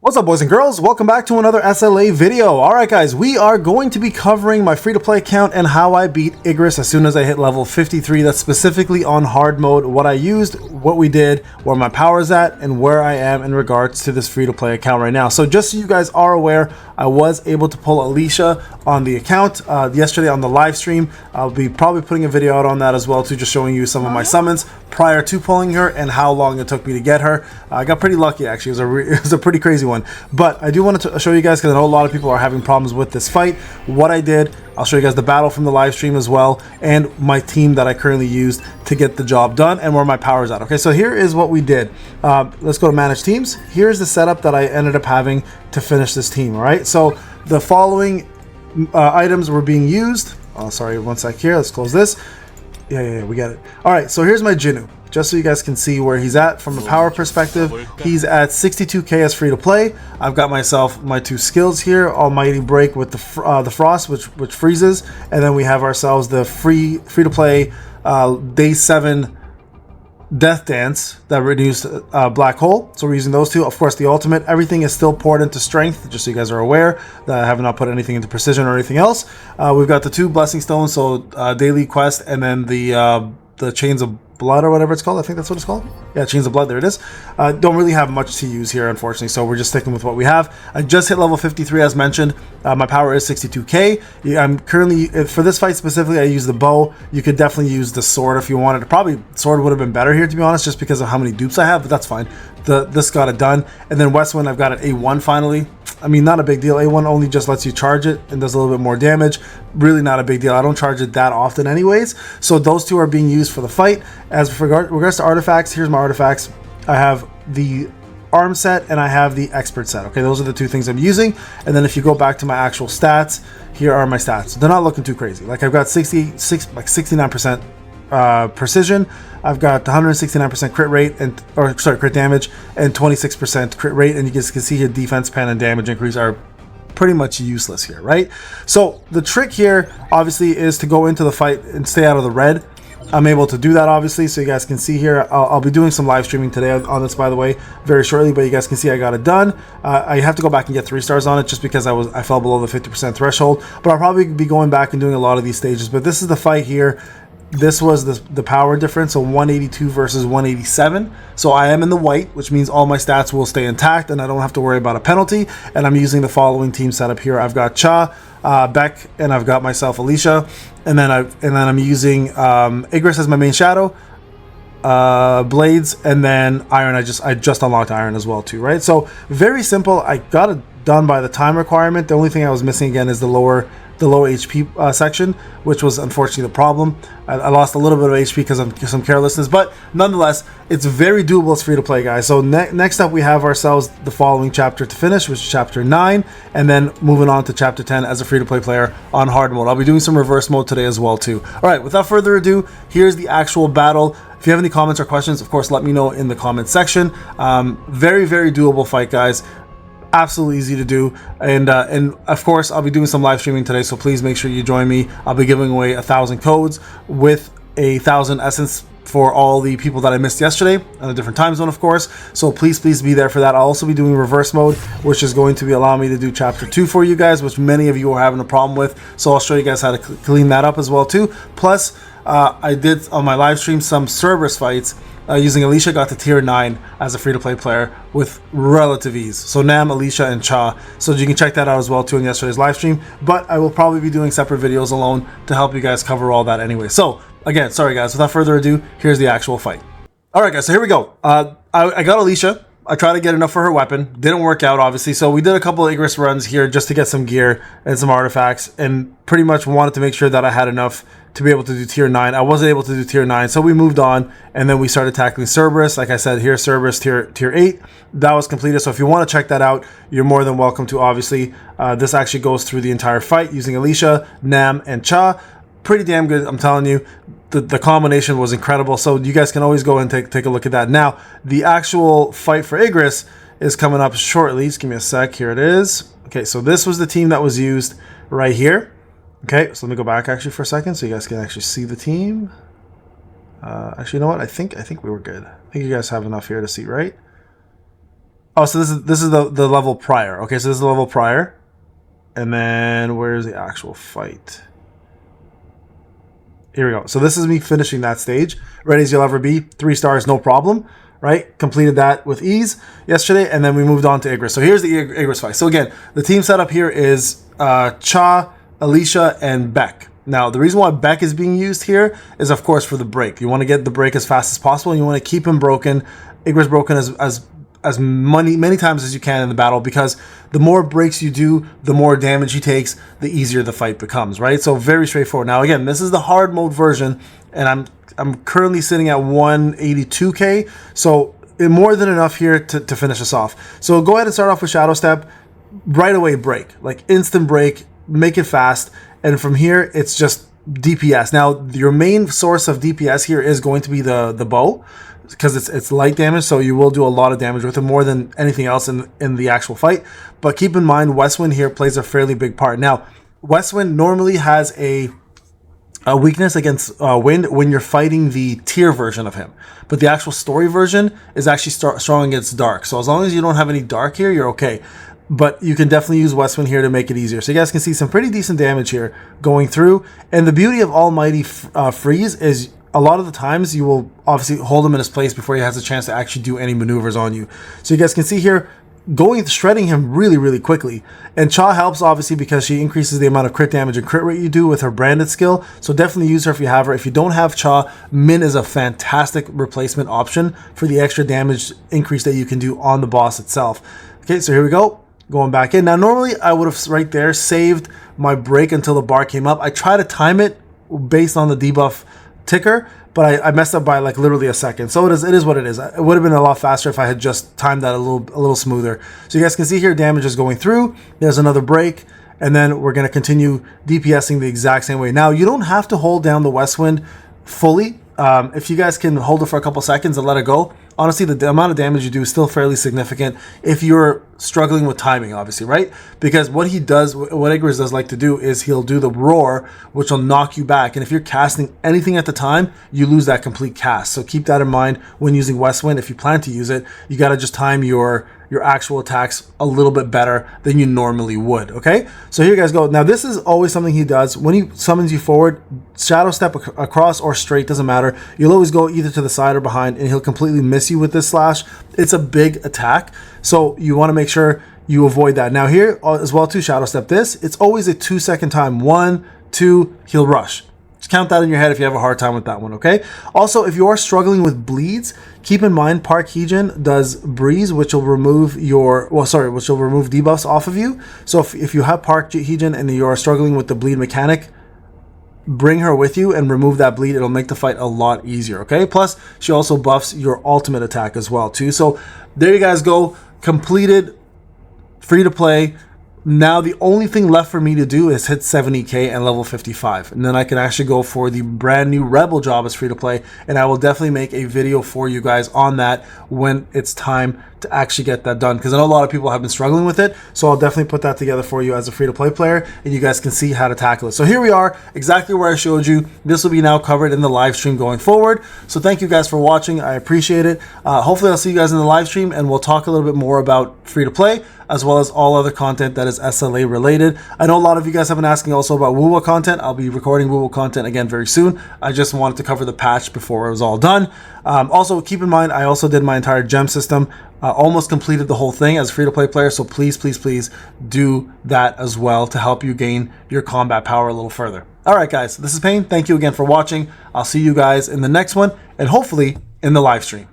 What's up, boys and girls? Welcome back to another SLA video. Alright guys, we are going to be covering my free-to-play account and how I beat Igris as soon as I hit level 53. That's specifically on hard mode, what I used, what we did, where my power is at, and where I am in regards to this free-to-play account right now. So just so you guys are aware, I was able to pull Alicia on the account yesterday on the live stream. I'll be probably putting a video out on that as well too, just showing you some of my summons prior to pulling her and how long it took me to get her. I got pretty lucky actually. It was a pretty crazy one. But I do want to show you guys, because I know a lot of people are having problems with this fight, what I did. I'll show you guys the battle from the live stream as well, and my team that I currently used to get the job done, and where my power is at. Okay, so here is what we did. Let's go to manage teams. Here's the setup that I ended up having to finish this team. All right, so the following items were being used. Oh, sorry, one sec here. Let's close this. Yeah, we got it. All right, so here's my Jinu. Just so you guys can see where he's at from a power perspective. He's at 62k as free to play. I've got myself my two skills here: Almighty Break with the Frost, which freezes, and then we have ourselves the free to play day 7 Death Dance that reduced Black Hole. So we're using those two. Of course, the ultimate. Everything is still poured into strength, just so you guys are aware that I have not put anything into precision or anything else. We've got the 2 blessing stones, so daily quest, and then the chains of blood or whatever it's called. I think that's what it's called. Yeah, chains of blood. There it is. Don't really have much to use here, unfortunately, so we're just sticking with what we have. I just hit level 53 as mentioned. My power is 62k. I'm currently, for this fight specifically, I use the bow. You could definitely use the sword if you wanted. Probably sword would have been better here, to be honest, just because of how many dupes I have, but that's fine. This got it done. And then Westwind, I've got an A1 finally. I mean, not a big deal. A1 only just lets you charge it and does a little bit more damage. Really not a big deal. I don't charge it that often anyways. So those two are being used for the fight. As for regards to artifacts, here's my artifacts. I have the arm set and I have the expert set. Okay, those are the two things I'm using. And then if you go back to my actual stats, here are my stats. They're not looking too crazy. Like I've got 69% precision. I've got 169% crit rate crit damage and 26% crit rate, and you guys can see here defense, pen, and damage increase are pretty much useless here, right? So the trick here obviously is to go into the fight and stay out of the red. I'm able to do that obviously, so you guys can see here. I'll be doing some live streaming today on this, by the way, very shortly, but you guys can see I got it done. I have to go back and get 3 stars on it just because I fell below the 50% threshold, but I'll probably be going back and doing a lot of these stages. But this is the fight here. This was the power difference, so 182 versus 187. So I am in the white, which means all my stats will stay intact and I don't have to worry about a penalty. And I'm using the following team setup here. I've got Cha, Beck, and I've got myself Alicia, and then I'm using Igris as my main shadow, Blades, and then Iron. I just unlocked Iron as well too, right? So very simple. I got it done by the time requirement. The only thing I was missing again is the low HP section, which was unfortunately the problem. I lost a little bit of HP because of some carelessness, but nonetheless, it's very doable. It's free to play, guys. So next up, we have ourselves the following chapter to finish, which is chapter 9, and then moving on to chapter 10 as a free to play player on hard mode. I'll be doing some reverse mode today as well too. All right, without further ado, here's the actual battle. If you have any comments or questions, of course, let me know in the comment section. Very, very doable fight, guys. Absolutely easy to do, and of course I'll be doing some live streaming today, so please make sure you join me. I'll be giving away 1,000 codes with 1,000 essence for all the people that I missed yesterday on a different time zone, of course, so please be there for that. I'll also be doing reverse mode, which is going to be allowing me to do chapter 2 for you guys, which many of you are having a problem with, so I'll show you guys how to clean that up as well too. Plus I did on my live stream some Cerberus fights using Alicia. Got to tier 9 as a free-to-play player with relative ease. So Nam, Alicia, and Cha. So you can check that out as well too in yesterday's live stream. But I will probably be doing separate videos alone to help you guys cover all that anyway. So again, sorry guys, without further ado, here's the actual fight. All right guys, so here we go. I got Alicia. I tried to get enough for her weapon. Didn't work out, obviously. So we did a couple of Igris runs here just to get some gear and some artifacts, and pretty much wanted to make sure that I had enough to be able to do tier 9. I wasn't able to do tier 9, so we moved on, and then we started tackling Cerberus. Like I said, here Cerberus tier 8. That was completed, so if you want to check that out, you're more than welcome to, obviously. This actually goes through the entire fight using Alicia, Nam, and Cha. Pretty damn good, I'm telling you. The combination was incredible, so you guys can always go and take a look at that. Now, the actual fight for Igris is coming up shortly. Just give me a sec. Here it is. Okay, so this was the team that was used right here. Okay, so let me go back actually for a second so you guys can actually see the team. Actually, you know what? I think we were good. I think you guys have enough here to see, right? Oh, so this is the level prior. Okay, so this is the level prior. And then where's the actual fight? Here we go. So this is me finishing that stage. Ready as you'll ever be. 3 stars, no problem. Right? Completed that with ease yesterday, and then we moved on to Igris. So here's the Igris fight. So again, the team setup here is Cha, Alicia, and Beck. Now, the reason why Beck is being used here is, of course, for the break. You want to get the break as fast as possible, and you want to keep him broken, Igris broken as many times as you can in the battle, because the more breaks you do, the more damage he takes, the easier the fight becomes, right? So very straightforward. Now again, this is the hard mode version, and I'm currently sitting at 182k, so more than enough here to finish us off. So go ahead and start off with Shadow Step, right away break, like instant break, make it fast, and from here it's just DPS. Now your main source of DPS here is going to be the bow, because it's light damage, so you will do a lot of damage with it, more than anything else in the actual fight. But keep in mind, Westwind here plays a fairly big part. Now, Westwind normally has a weakness against wind when you're fighting the tier version of him, but the actual story version is actually strong against dark. So as long as you don't have any dark here, you're okay. But you can definitely use Westwind here to make it easier. So you guys can see some pretty decent damage here going through. And the beauty of Almighty Freeze is, a lot of the times you will obviously hold him in his place before he has a chance to actually do any maneuvers on you. So you guys can see here, shredding him really quickly. And Cha helps obviously because she increases the amount of crit damage and crit rate you do with her branded skill. So definitely use her if you have her. If you don't have Cha, Min is a fantastic replacement option for the extra damage increase that you can do on the boss itself. Okay, so here we go. Going back in. Now normally I would have right there saved my break until the bar came up. I try to time it based on the debuff ticker, but I messed up by like literally a second. So it is what it is. It would have been a lot faster if I had just timed that a little smoother. So you guys can see here, damage is going through. There's another break, and then we're going to continue DPSing the exact same way. Now you don't have to hold down the Westwind fully. If you guys can hold it for a couple seconds and let it go, honestly, the amount of damage you do is still fairly significant if you're struggling with timing, obviously, right? Because what Igris does like to do is he'll do the roar, which will knock you back. And if you're casting anything at the time, you lose that complete cast. So keep that in mind when using Westwind. If you plan to use it, you got to just time your actual attacks a little bit better than you normally would, okay? So here you guys go. Now this is always something he does. When he summons you forward, Shadow Step across or straight, doesn't matter. You'll always go either to the side or behind, and he'll completely miss you with this slash. It's a big attack, so you want to make sure you avoid that. Now here as well too, Shadow Step this, it's always a 2-second time. 1, 2, he'll rush. Just count that in your head if you have a hard time with that one, okay? Also, if you are struggling with bleeds, keep in mind Park Heejin does Breeze, which will remove debuffs off of you. So if you have Park Heejin and you are struggling with the bleed mechanic, bring her with you and remove that bleed. It'll make the fight a lot easier, okay? Plus, she also buffs your ultimate attack as well, too. So there you guys go. Completed, free to play. Now the only thing left for me to do is hit 70k and level 55, and then I can actually go for the brand new Rebel job as free to play, and I will definitely make a video for you guys on that when it's time to actually get that done, because I know a lot of people have been struggling with it. So I'll definitely put that together for you as a free to play player, and you guys can see how to tackle it. So here we are, exactly where I showed you. This will be now covered in the live stream going forward. So thank you guys for watching. I appreciate it. Hopefully I'll see you guys in the live stream, and we'll talk a little bit more about free to play as well as all other content that is SLA related. I know a lot of you guys have been asking also about WoWa content. I'll be recording WoWa content again very soon. I just wanted to cover the patch before it was all done. Also, keep in mind, I also did my entire gem system. Almost completed the whole thing as a free-to-play player, so please do that as well to help you gain your combat power a little further. Alright guys, this is Payne. Thank you again for watching. I'll see you guys in the next one, and hopefully in the live stream.